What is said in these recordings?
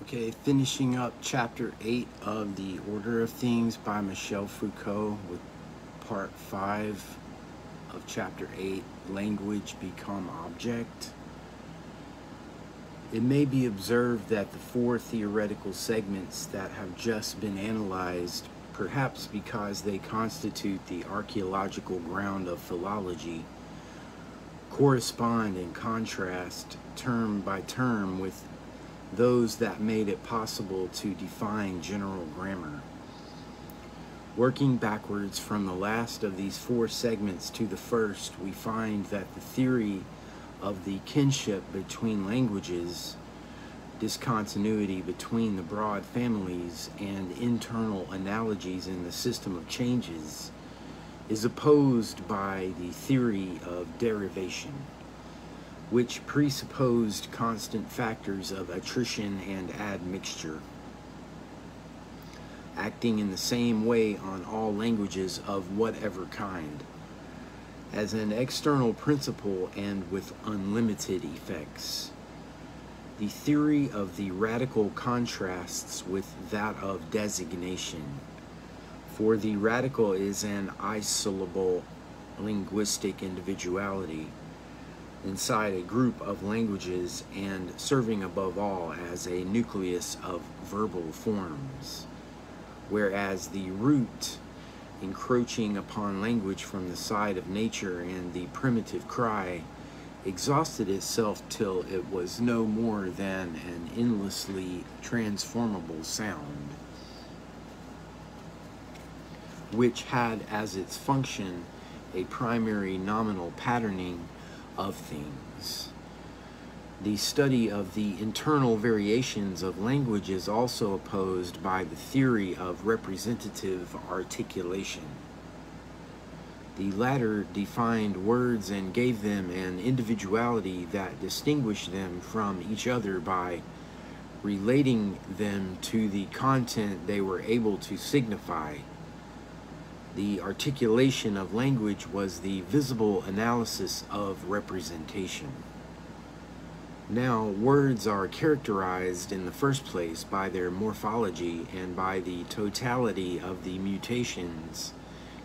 Okay, finishing up chapter 8 of The Order of Things by Michel Foucault with part 5 of chapter 8, Language Become Object. It may be observed that the four theoretical segments that have just been analyzed, perhaps because they constitute the archaeological ground of philology, correspond in contrast term by term with those that made it possible to define general grammar. Working backwards from the last of these four segments to the first, we find that the theory of the kinship between languages, discontinuity between the broad families, and internal analogies in the system of changes is opposed by the theory of derivation, which presupposed constant factors of attrition and admixture, acting in the same way on all languages of whatever kind, as an external principle and with unlimited effects. The theory of the radical contrasts with that of designation, for the radical is an isolable linguistic individuality inside a group of languages and serving above all as a nucleus of verbal forms, whereas the root, encroaching upon language from the side of nature and the primitive cry, exhausted itself till it was no more than an endlessly transformable sound, which had as its function a primary nominal patterning of things. The study of the internal variations of language is also opposed by the theory of representative articulation. The latter defined words and gave them an individuality that distinguished them from each other by relating them to the content they were able to signify. The articulation of language was the visible analysis of representation. Now, words are characterized in the first place by their morphology and by the totality of the mutations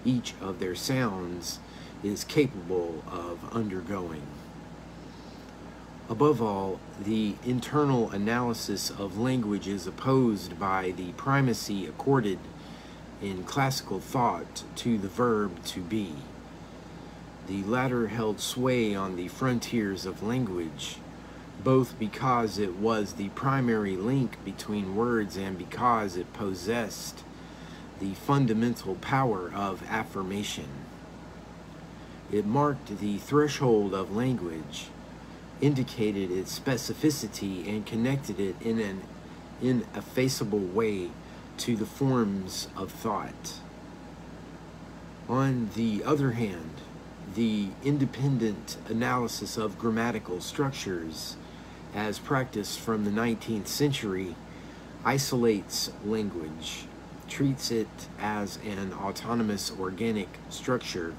each of their sounds is capable of undergoing. Above all, the internal analysis of language is opposed by the primacy accorded in classical thought to the verb to be. The latter held sway on the frontiers of language, both because it was the primary link between words and because it possessed the fundamental power of affirmation. It marked the threshold of language, indicated its specificity, and connected it in an ineffaceable way to the forms of thought. On the other hand, the independent analysis of grammatical structures, as practiced from the 19th century, isolates language, treats it as an autonomous organic structure,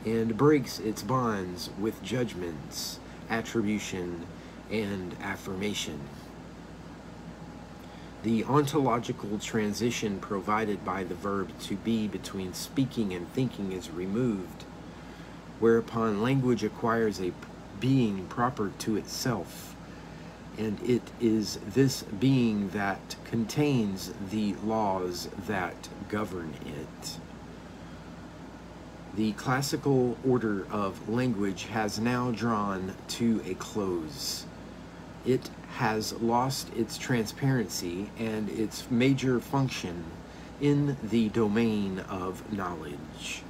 and breaks its bonds with judgments, attribution, and affirmation. The ontological transition provided by the verb to be between speaking and thinking is removed, whereupon language acquires a being proper to itself, and it is this being that contains the laws that govern it. The classical order of language has now drawn to a close. It has lost its transparency and its major function in the domain of knowledge.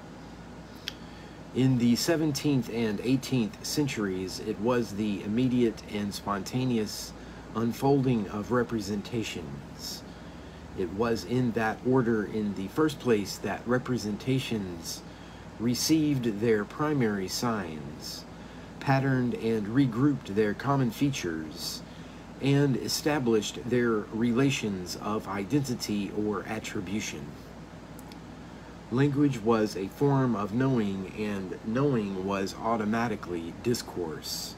In the 17th and 18th centuries, it was the immediate and spontaneous unfolding of representations. It was in that order, in the first place, that representations received their primary signs, patterned and regrouped their common features, and established their relations of identity or attribution. Language was a form of knowing, and knowing was automatically discourse.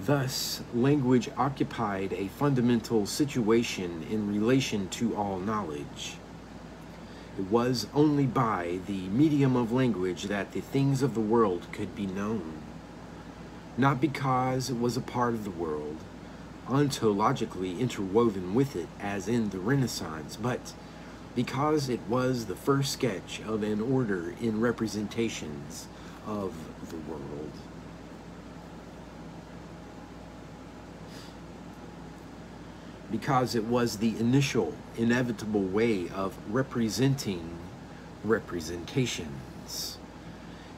Thus, language occupied a fundamental situation in relation to all knowledge. It was only by the medium of language that the things of the world could be known, not because it was a part of the world, ontologically interwoven with it as in the Renaissance, but because it was the first sketch of an order in representations of the world. Because it was the initial, inevitable way of representing representations.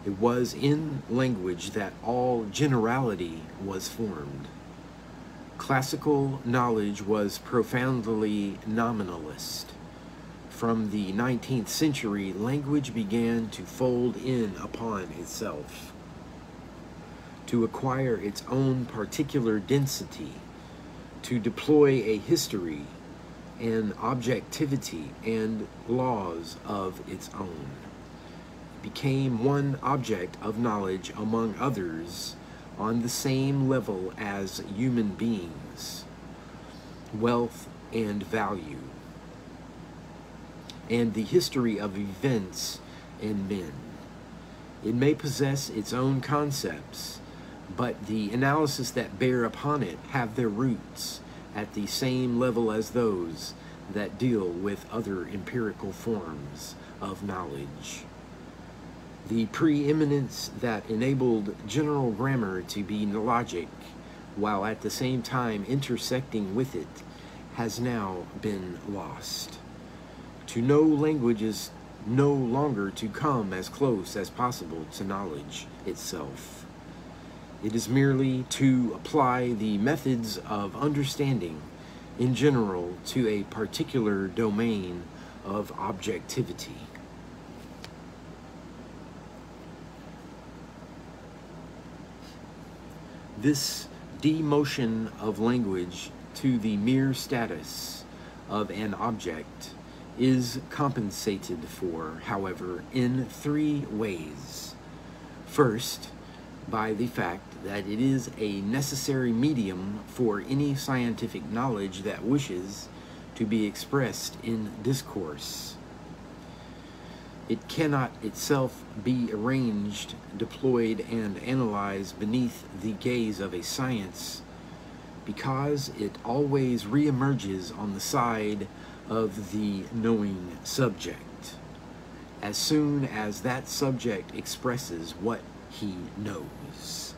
It was in language that all generality was formed. Classical knowledge was profoundly nominalist. From the 19th century, language began to fold in upon itself, to acquire its own particular density, to deploy a history and objectivity and laws of its own. It became one object of knowledge among others on the same level as human beings, wealth and value, and the history of events and men. It may possess its own concepts, but the analysis that bear upon it have their roots at the same level as those that deal with other empirical forms of knowledge. The preeminence that enabled general grammar to be logic, while at the same time intersecting with it, has now been lost. To know language is no longer to come as close as possible to knowledge itself. It is merely to apply the methods of understanding in general to a particular domain of objectivity. This demotion of language to the mere status of an object is compensated for, however, in three ways. First, by the fact that it is a necessary medium for any scientific knowledge that wishes to be expressed in discourse. It cannot itself be arranged, deployed, and analyzed beneath the gaze of a science, because it always reemerges on the side of the knowing subject, as soon as that subject expresses what he knows.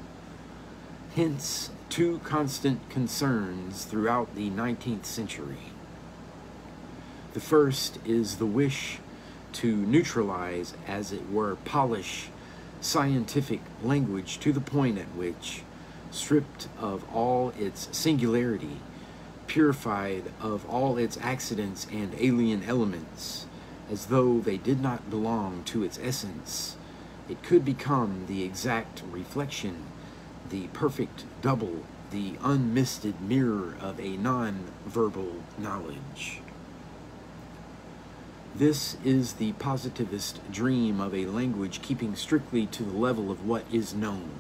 Hence, two constant concerns throughout the 19th century. The first is the wish to neutralize, as it were, polish scientific language to the point at which, stripped of all its singularity, purified of all its accidents and alien elements, as though they did not belong to its essence, it could become the exact reflection, the perfect double, the unmisted mirror of a non-verbal knowledge. This is the positivist dream of a language keeping strictly to the level of what is known.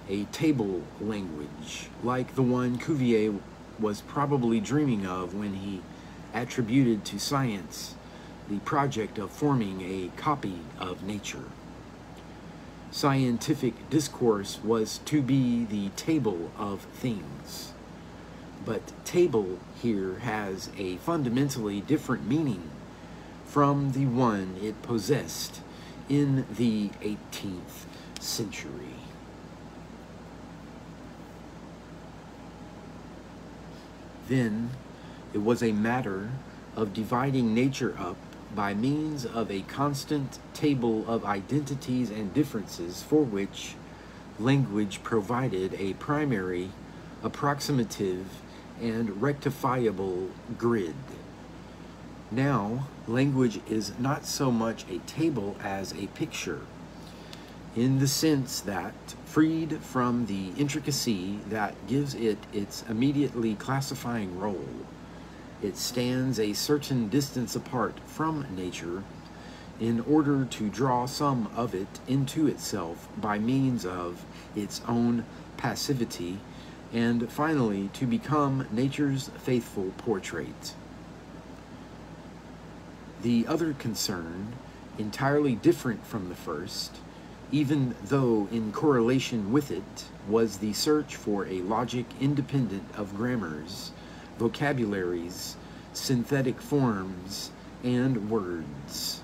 A table language, like the one Cuvier was probably dreaming of when he attributed to science the project of forming a copy of nature. Scientific discourse was to be the table of things. But table here has a fundamentally different meaning from the one it possessed in the 18th century. Then it was a matter of dividing nature up by means of a constant table of identities and differences for which language provided a primary, approximative, and rectifiable grid. Now, language is not so much a table as a picture, in the sense that, freed from the intricacy that gives it its immediately classifying role, it stands a certain distance apart from nature in order to draw some of it into itself by means of its own passivity, and finally to become nature's faithful portrait. The other concern, entirely different from the first, even though in correlation with it, was the search for a logic independent of grammars, vocabularies, synthetic forms, and words.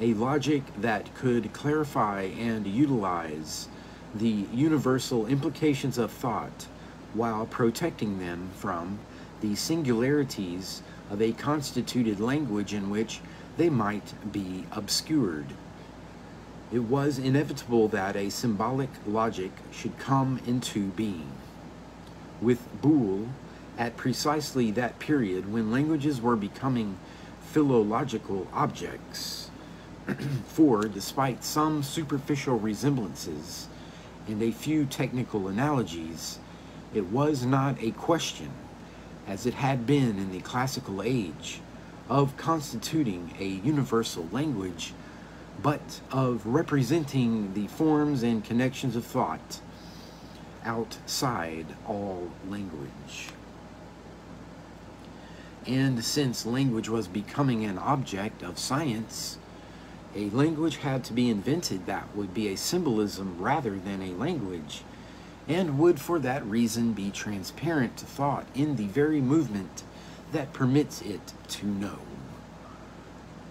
A logic that could clarify and utilize the universal implications of thought while protecting them from the singularities of a constituted language in which they might be obscured. It was inevitable that a symbolic logic should come into being. With Boole, at precisely that period when languages were becoming philological objects, for despite some superficial resemblances and a few technical analogies, it was not a question, as it had been in the classical age, of constituting a universal language, but of representing the forms and connections of thought outside all language. And since language was becoming an object of science, a language had to be invented that would be a symbolism rather than a language, and would for that reason be transparent to thought in the very movement that permits it to know.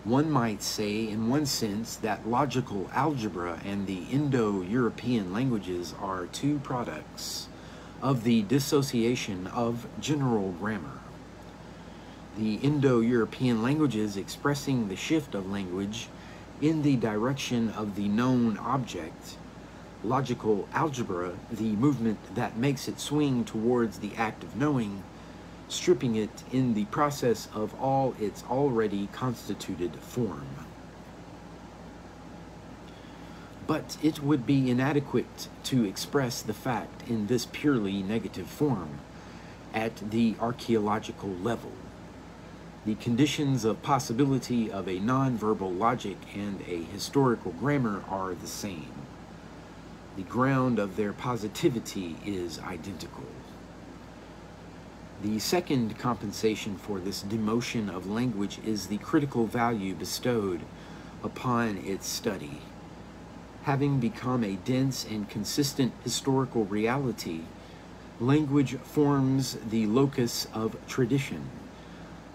One might say, in one sense, that logical algebra and the Indo-European languages are two products of the dissociation of general grammar. The Indo-European languages expressing the shift of language in the direction of the known object, logical algebra, the movement that makes it swing towards the act of knowing, stripping it in the process of all its already constituted form. But it would be inadequate to express the fact in this purely negative form at the archaeological level. The conditions of possibility of a non-verbal logic and a historical grammar are the same. The ground of their positivity is identical. The second compensation for this demotion of language is the critical value bestowed upon its study. Having become a dense and consistent historical reality, language forms the locus of tradition,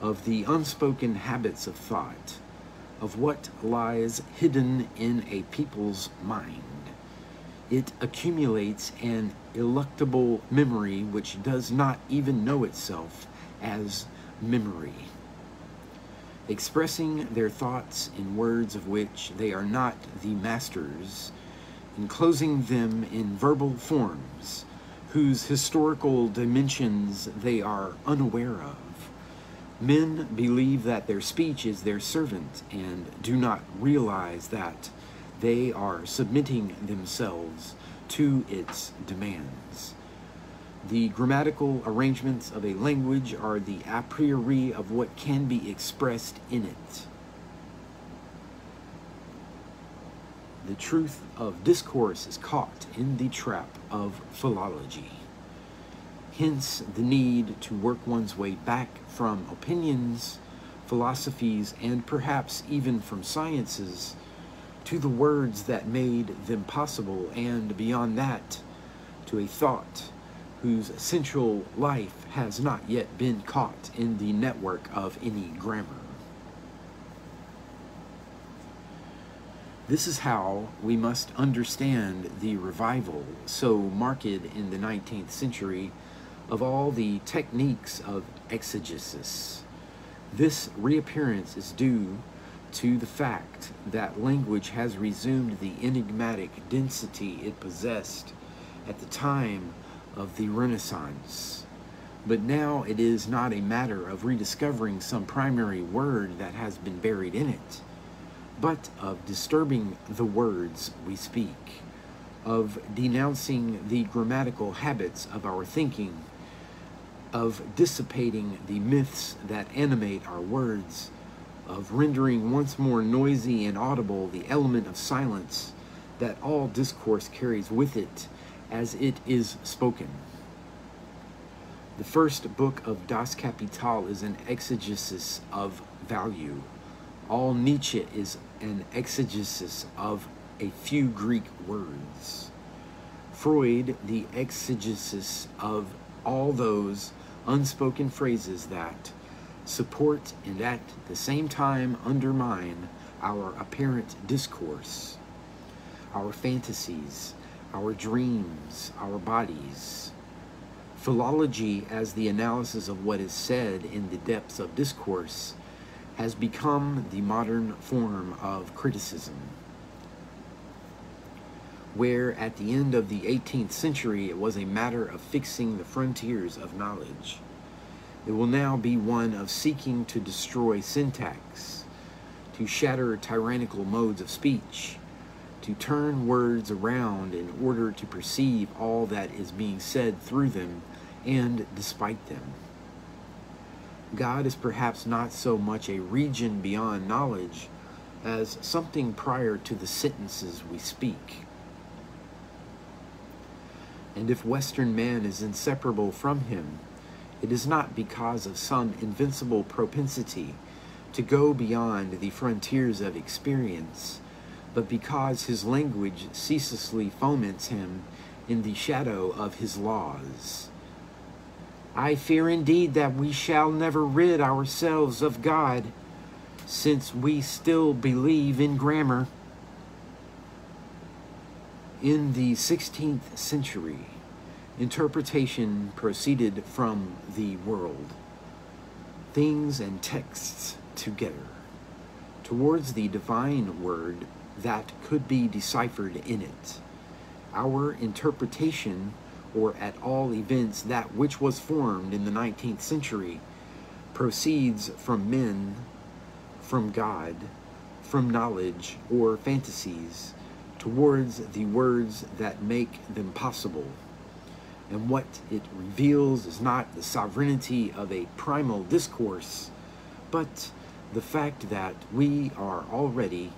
of the unspoken habits of thought, of what lies hidden in a people's mind. It accumulates an ineluctable memory which does not even know itself as memory, expressing their thoughts in words of which they are not the masters, enclosing them in verbal forms whose historical dimensions they are unaware of. Men believe that their speech is their servant and do not realize that they are submitting themselves to its demands. The grammatical arrangements of a language are the a priori of what can be expressed in it. The truth of discourse is caught in the trap of philology. Hence the need to work one's way back from opinions, philosophies, and perhaps even from sciences to the words that made them possible, and beyond that, to a thought whose essential life has not yet been caught in the network of any grammar. This is how we must understand the revival, so marked in the 19th century, of all the techniques of exegesis. This reappearance is due to the fact that language has resumed the enigmatic density it possessed at the time of the Renaissance. But now it is not a matter of rediscovering some primary word that has been buried in it, but of disturbing the words we speak, of denouncing the grammatical habits of our thinking, of dissipating the myths that animate our words, of rendering once more noisy and audible the element of silence that all discourse carries with it as it is spoken. The first book of Das Kapital is an exegesis of value. All Nietzsche is an exegesis of a few Greek words. Freud, the exegesis of all those unspoken phrases that support and at the same time undermine our apparent discourse, our fantasies, our dreams, our bodies. Philology, as the analysis of what is said in the depths of discourse, has become the modern form of criticism. Where at the end of the 18th century it was a matter of fixing the frontiers of knowledge, it will now be one of seeking to destroy syntax, to shatter tyrannical modes of speech, to turn words around in order to perceive all that is being said through them and despite them. God is perhaps not so much a region beyond knowledge as something prior to the sentences we speak. And if Western man is inseparable from him, it is not because of some invincible propensity to go beyond the frontiers of experience, but because his language ceaselessly foments him in the shadow of his laws. I fear indeed that we shall never rid ourselves of God, since we still believe in grammar. In the 16th century, interpretation proceeded from the world, things and texts together, towards the divine word that could be deciphered in it. Our interpretation, or at all events that which was formed in the 19th century, proceeds from men, from God, from knowledge or fantasies, towards the words that make them possible. And what it reveals is not the sovereignty of a primal discourse, but the fact that we are already,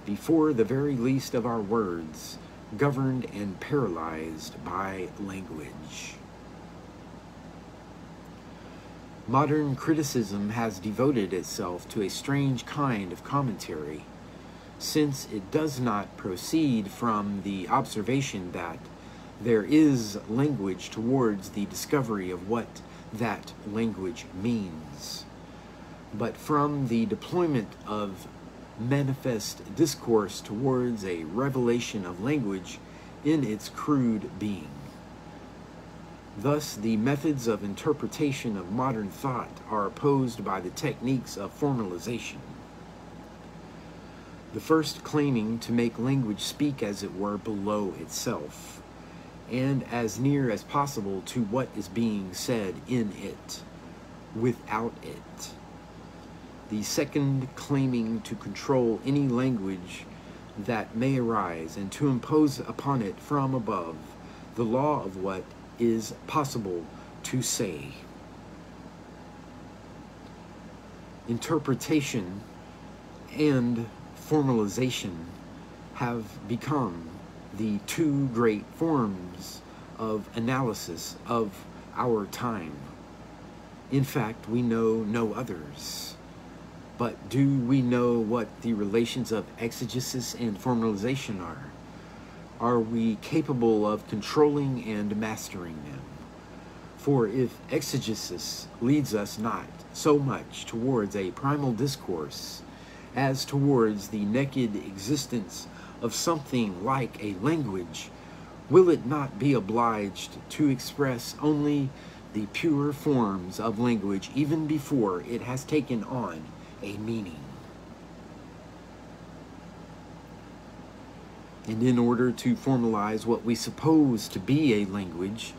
before the very least of our words, governed and paralyzed by language. Modern criticism has devoted itself to a strange kind of commentary, since it does not proceed from the observation that there is language towards the discovery of what that language means, but from the deployment of manifest discourse towards a revelation of language in its crude being. Thus, the methods of interpretation of modern thought are opposed by the techniques of formalization. The first claiming to make language speak, as it were, below itself, and as near as possible to what is being said in it, without it. The second claiming to control any language that may arise and to impose upon it from above the law of what is possible to say. Interpretation and formalization have become the two great forms of analysis of our time. In fact, we know no others. But do we know what the relations of exegesis and formalization are? Are we capable of controlling and mastering them? For if exegesis leads us not so much towards a primal discourse as towards the naked existence of something like a language, will it not be obliged to express only the pure forms of language even before it has taken on a meaning? And in order to formalize what we suppose to be a language,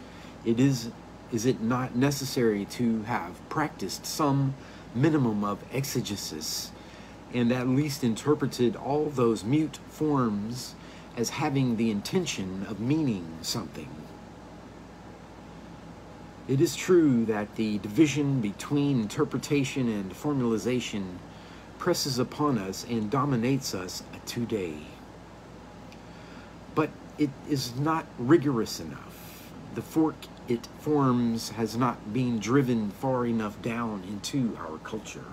is it not necessary to have practiced some minimum of exegesis and at least interpreted all those mute forms as having the intention of meaning something? It is true that the division between interpretation and formalization presses upon us and dominates us today. But it is not rigorous enough. The fork it forms has not been driven far enough down into our culture.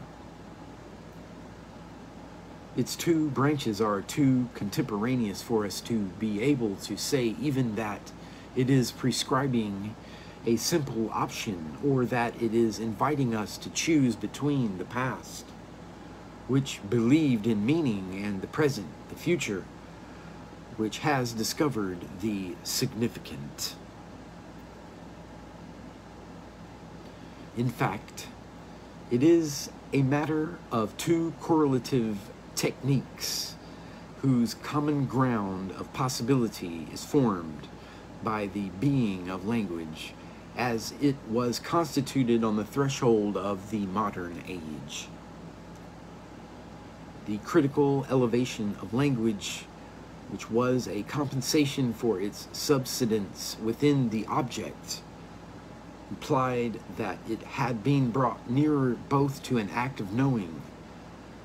Its two branches are too contemporaneous for us to be able to say even that it is prescribing a simple option, or that it is inviting us to choose between the past, which believed in meaning, and the present, the future, which has discovered the significant. In fact, it is a matter of two correlative techniques whose common ground of possibility is formed by the being of language as it was constituted on the threshold of the modern age. The critical elevation of language, which was a compensation for its subsidence within the object, implied that it had been brought nearer both to an act of knowing,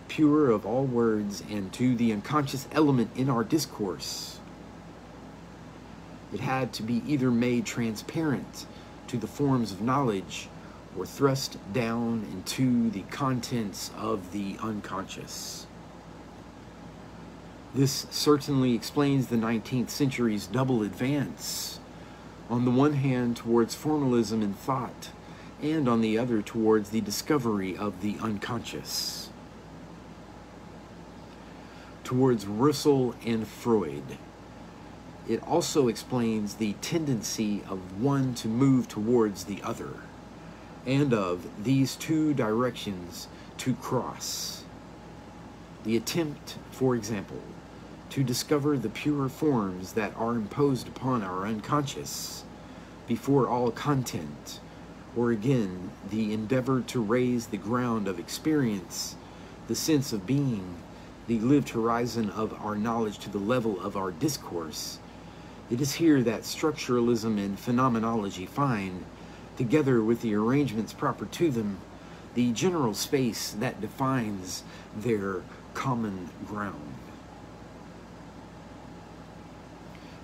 pure of all words, and to the unconscious element in our discourse. It had to be either made transparent to the forms of knowledge or thrust down into the contents of the unconscious. This certainly explains the 19th century's double advance, on the one hand towards formalism in thought, and on the other towards the discovery of the unconscious. Towards Russell and Freud. It also explains the tendency of one to move towards the other, and of these two directions to cross. The attempt, for example, to discover the pure forms that are imposed upon our unconscious before all content, or again, the endeavor to raise the ground of experience, the sense of being, the lived horizon of our knowledge to the level of our discourse. It is here that structuralism and phenomenology find, together with the arrangements proper to them, the general space that defines their common ground.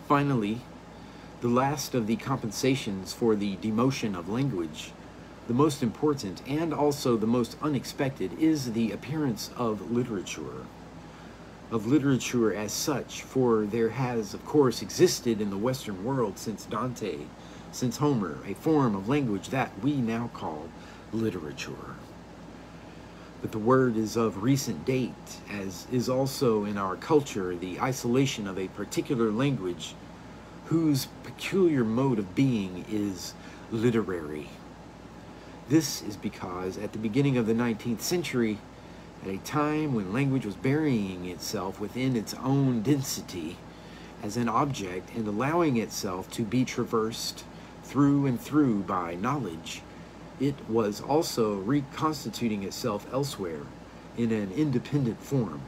Finally, the last of the compensations for the demotion of language, the most important and also the most unexpected, is the appearance of literature. Of literature as such, for there has, of course, existed in the Western world since Dante, since Homer, a form of language that we now call literature. But the word is of recent date, as is also in our culture the isolation of a particular language whose peculiar mode of being is literary. This is because at the beginning of the 19th century, at a time when language was burying itself within its own density as an object and allowing itself to be traversed through and through by knowledge, it was also reconstituting itself elsewhere in an independent form,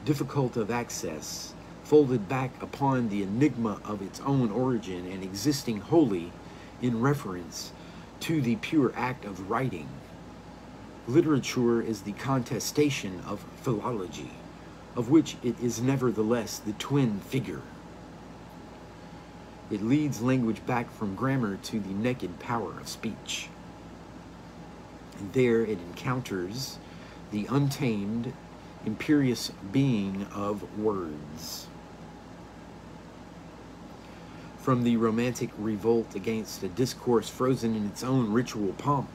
difficult of access, folded back upon the enigma of its own origin and existing wholly in reference to the pure act of writing. Literature is the contestation of philology, of which it is nevertheless the twin figure. It leads language back from grammar to the naked power of speech. And there it encounters the untamed, imperious being of words. From the romantic revolt against a discourse frozen in its own ritual pomp,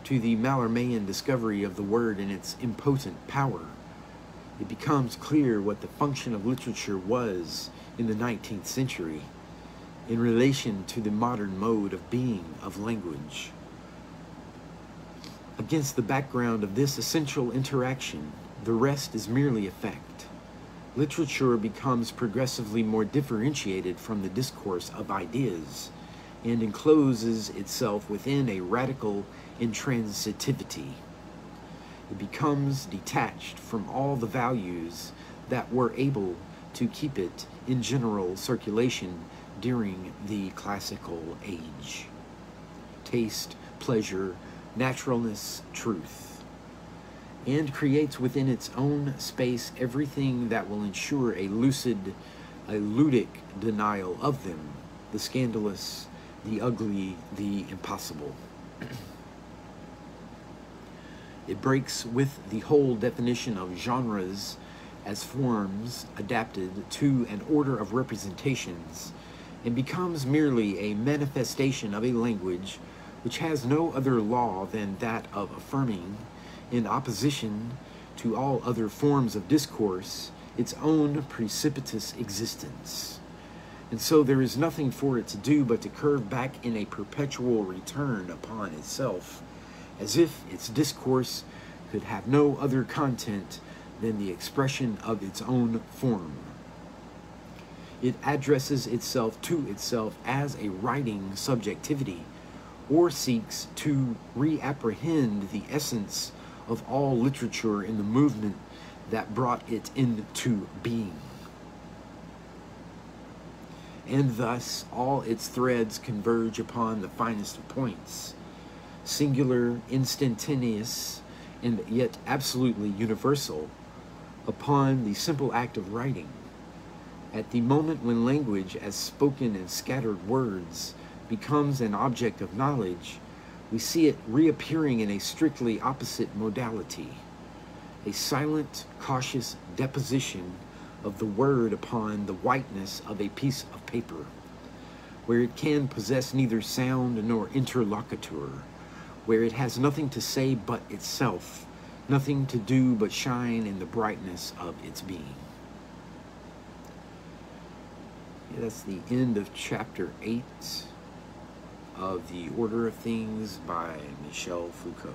to the Mallarmeian discovery of the word and its impotent power, it becomes clear what the function of literature was in the 19th century in relation to the modern mode of being of language. Against the background of this essential interaction, the rest is merely effect. Literature becomes progressively more differentiated from the discourse of ideas and encloses itself within a radical intransitivity. It becomes detached from all the values that were able to keep it in general circulation during the classical age. Taste, pleasure, naturalness, truth. and creates within its own space everything that will ensure a ludic denial of them, the scandalous, the ugly, the impossible. It breaks with the whole definition of genres as forms adapted to an order of representations, and becomes merely a manifestation of a language which has no other law than that of affirming, in opposition to all other forms of discourse, its own precipitous existence. And so there is nothing for it to do but to curve back in a perpetual return upon itself, as if its discourse could have no other content than the expression of its own form. It addresses itself to itself as a writing subjectivity, or seeks to reapprehend the essence of all literature in the movement that brought it into being. And thus all its threads converge upon the finest of points, singular, instantaneous, and yet absolutely universal, upon the simple act of writing. At the moment when language, as spoken and scattered words, becomes an object of knowledge, we see it reappearing in a strictly opposite modality, a silent, cautious deposition of the word upon the whiteness of a piece of paper, where it can possess neither sound nor interlocutor, where it has nothing to say but itself, nothing to do but shine in the brightness of its being. Yeah, that's the end of chapter 8 of The Order of Things by Michel Foucault.